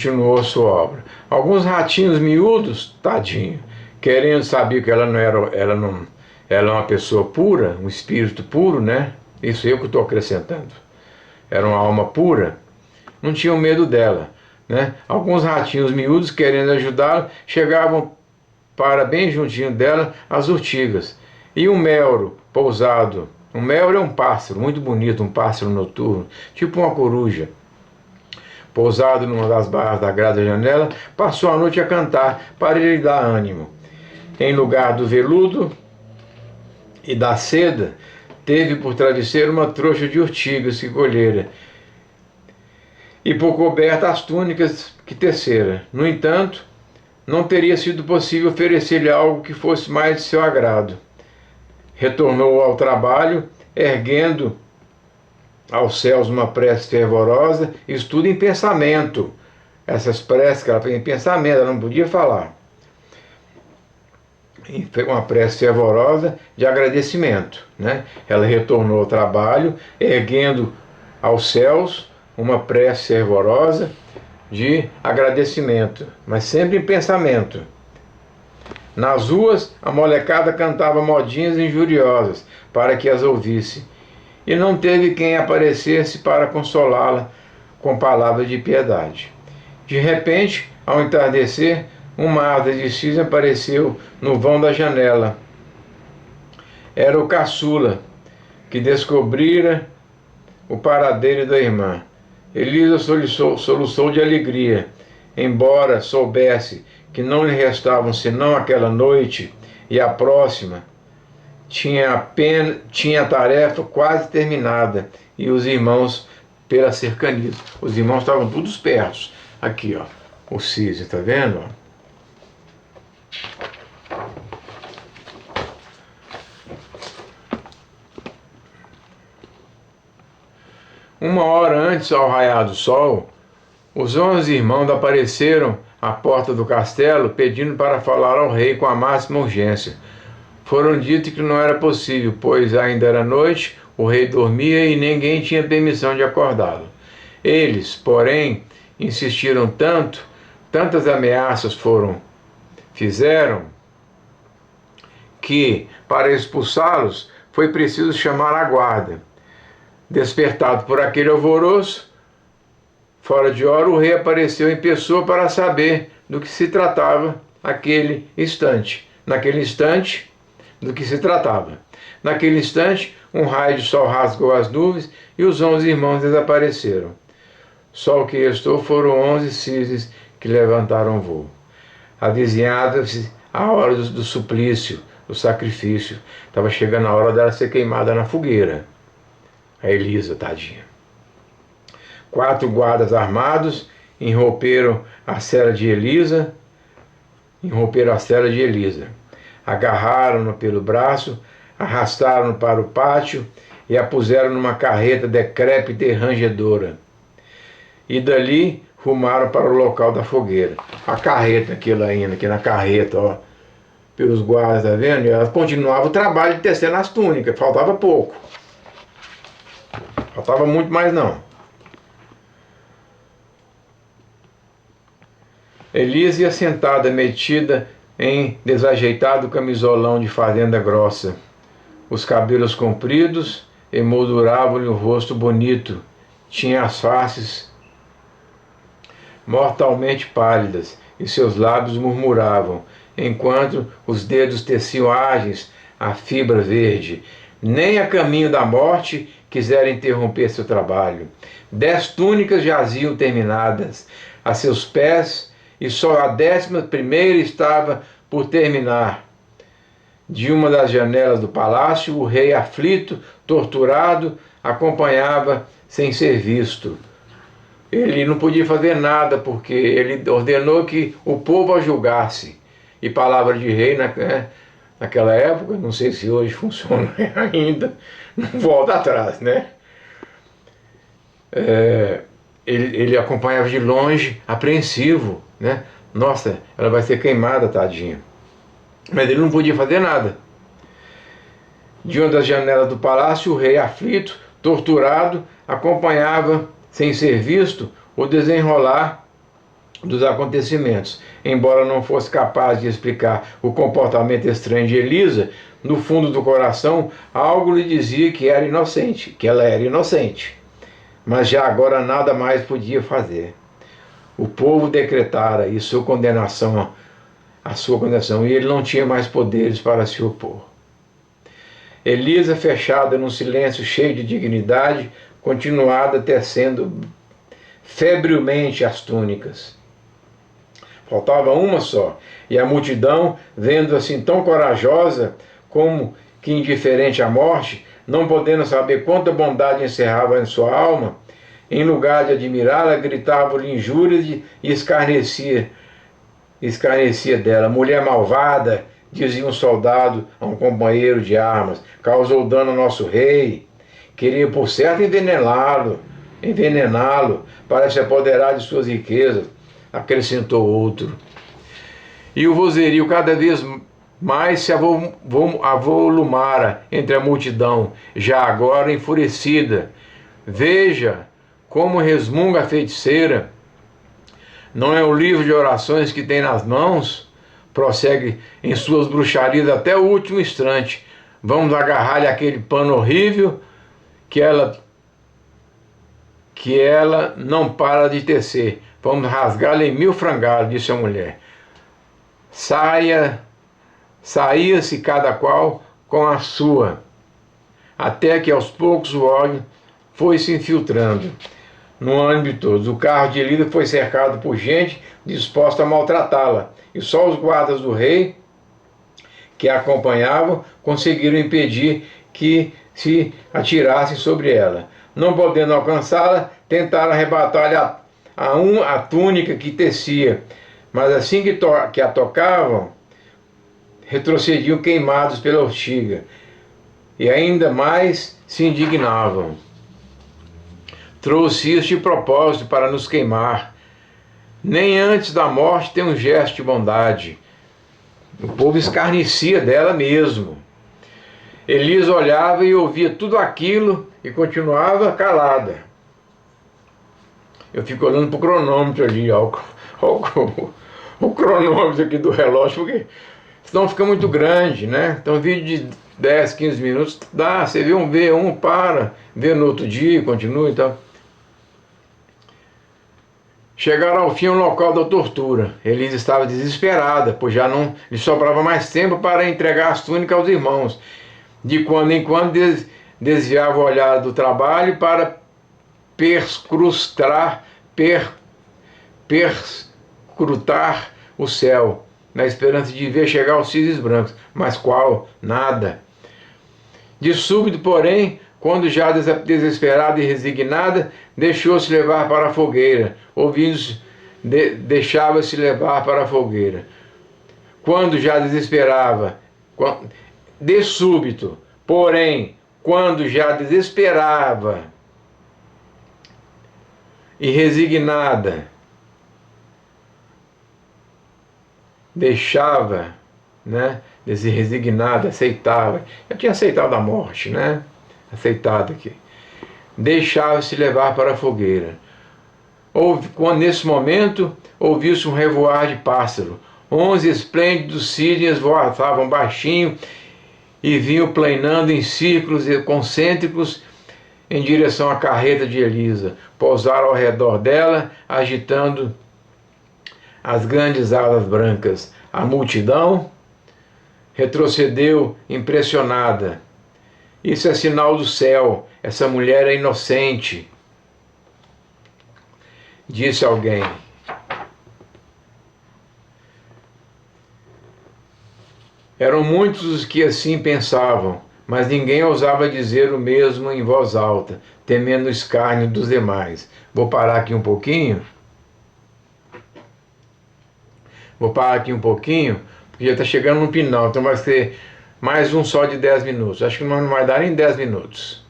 continuou sua obra. Alguns ratinhos miúdos, tadinho, querendo saber que ela é uma pessoa pura, um espírito puro, né? Isso eu que estou acrescentando. Era uma alma pura, não tinham medo dela, né? Alguns ratinhos miúdos, querendo ajudá-la, chegavam para bem juntinho dela as urtigas. E um melro pousado. Um melro é um pássaro muito bonito, um pássaro noturno, tipo uma coruja. Pousado numa das barras da grade da janela, passou a noite a cantar para lhe dar ânimo. Em lugar do veludo e da seda, teve por travesseiro uma trouxa de urtigas que colhera, e por coberta as túnicas que tecera. No entanto, não teria sido possível oferecer-lhe algo que fosse mais de seu agrado. Retornou ao trabalho, erguendo aos céus uma prece fervorosa, estudo em pensamento. Essas preces que ela fez em pensamento, ela não podia falar. E foi uma prece fervorosa de agradecimento, né? Ela retornou ao trabalho, erguendo aos céus uma prece fervorosa de agradecimento, mas sempre em pensamento. Nas ruas, a molecada cantava modinhas injuriosas para que as ouvisse, e não teve quem aparecesse para consolá-la com palavras de piedade. De repente, ao entardecer, uma asa de cisne apareceu no vão da janela. Era o caçula, que descobrira o paradeiro da irmã. Elisa soluçou de alegria, embora soubesse que não lhe restavam senão aquela noite e a próxima. Tinha a tarefa quase terminada, e os irmãos, pela cercania, os irmãos estavam todos perto. Aqui, ó, o cisne, tá vendo? Uma hora antes, ao raiar do sol, os 11 irmãos apareceram à porta do castelo, pedindo para falar ao rei com a máxima urgência. Foram dito que não era possível, pois ainda era noite, o rei dormia e ninguém tinha permissão de acordá-lo. Eles, porém, insistiram tantas ameaças fizeram, que, para expulsá-los, foi preciso chamar a guarda. Despertado por aquele alvoroço, fora de hora, o rei apareceu em pessoa para saber do que se tratava naquele instante, do que se tratava. Naquele instante, um raio de sol rasgou as nuvens e os 11 irmãos desapareceram. Só o que restou foram 11 cisnes que levantaram voo. Avizinhava-se a hora do suplício, do sacrifício. Estava chegando a hora dela ser queimada na fogueira. A Elisa, tadinha. 4 guardas armados irromperam a cela de Elisa. Agarraram-no pelo braço, arrastaram-no para o pátio e a puseram numa carreta decrépita e rangedora. E dali rumaram para o local da fogueira. A carreta, aqui na carreta, ó, pelos guardas, tá vendo? E ela continuava o trabalho de tecer nas túnicas, faltava pouco. Faltava muito mais não. Elisa ia sentada, metida em desajeitado camisolão de fazenda grossa. Os cabelos compridos emolduravam-lhe o rosto bonito. Tinha as faces mortalmente pálidas e seus lábios murmuravam, enquanto os dedos teciam ágeis a fibra verde. Nem a caminho da morte quisera interromper seu trabalho. 10 túnicas jaziam terminadas a seus pés, e só a 11ª estava por terminar. De uma das janelas do palácio, o rei, aflito, torturado, acompanhava sem ser visto. Ele não podia fazer nada, porque ele ordenou que o povo a julgasse. E palavra de rei, naquela época, não sei se hoje funciona ainda, não volta atrás, né? Ele acompanhava de longe, apreensivo, né? Nossa, ela vai ser queimada, tadinha. Mas ele não podia fazer nada. De uma das janelas do palácio, o rei, aflito, torturado, acompanhava, sem ser visto, o desenrolar dos acontecimentos. Embora não fosse capaz de explicar o comportamento estranho de Elisa, no fundo do coração, algo lhe dizia que era inocente, que ela era inocente. Mas já agora nada mais podia fazer. O povo decretara a sua condenação, e ele não tinha mais poderes para se opor. Elisa, fechada num silêncio cheio de dignidade, continuava tecendo febrilmente as túnicas. Faltava uma só, e a multidão, vendo assim tão corajosa como que indiferente à morte, não podendo saber quanta bondade encerrava em sua alma, em lugar de admirá-la, gritava-lhe injúrias e escarnecia dela. Mulher malvada, dizia um soldado a um companheiro de armas, causou dano ao nosso rei, queria por certo envenená-lo para se apoderar de suas riquezas, acrescentou outro. E o vozerio cada vez mais se avolumara entre a multidão, já agora enfurecida. Veja como resmunga a feiticeira. Não é o livro de orações que tem nas mãos? Prossegue em suas bruxarias até o último instante. Vamos agarrar-lhe aquele pano horrível que ela não para de tecer. Vamos rasgá-la em 1000 frangalhos, disse a mulher. Saía-se cada qual com a sua, até que aos poucos o ódio foi se infiltrando no ânimo de todos. O carro de Elisa foi cercado por gente disposta a maltratá-la, e só os guardas do rei que a acompanhavam conseguiram impedir que se atirassem sobre ela. Não podendo alcançá-la, tentaram arrebatar-lhe a túnica que tecia, mas assim que a tocavam, retrocediam queimados pela urtiga, e ainda mais se indignavam. Trouxe isso de propósito para nos queimar. Nem antes da morte tem um gesto de bondade. O povo escarnecia dela mesmo. Elisa olhava e ouvia tudo aquilo e continuava calada. Eu fico olhando para o cronômetro ali, ó, o cronômetro aqui do relógio, porque senão fica muito grande, né? Então, vídeo de 10, 15 minutos, dá, você vê vê no outro dia, continua e tal. Chegaram ao fim ao local da tortura. Elisa estava desesperada, pois já não lhe sobrava mais tempo para entregar as túnicas aos irmãos. De quando em quando desviava o olhar do trabalho para perscrutar o céu, na esperança de ver chegar os cisnes brancos. Mas qual? Nada. De súbito, porém, quando já desesperada e resignada, deixou-se levar para a fogueira. Deixava-se levar para a fogueira. Quando já desesperava, de súbito, porém, quando já desesperava e resignada, deixava, né? Resignada, aceitava. Eu tinha aceitado a morte, né? Aceitado aqui. Deixava-se levar para a fogueira. Nesse momento, ouviu-se um revoar de pássaro. 11 esplêndidos cisnes voavam baixinho e vinham planando em círculos concêntricos em direção à carreta de Elisa. Pousaram ao redor dela, agitando as grandes alas brancas. A multidão retrocedeu impressionada. Isso é sinal do céu. Essa mulher é inocente, disse alguém. Eram muitos os que assim pensavam, mas ninguém ousava dizer o mesmo em voz alta, temendo o escárnio dos demais. Vou parar aqui um pouquinho. Porque já está chegando no final, então vai ser mais um só de 10 minutos. Acho que não vai dar nem 10 minutos.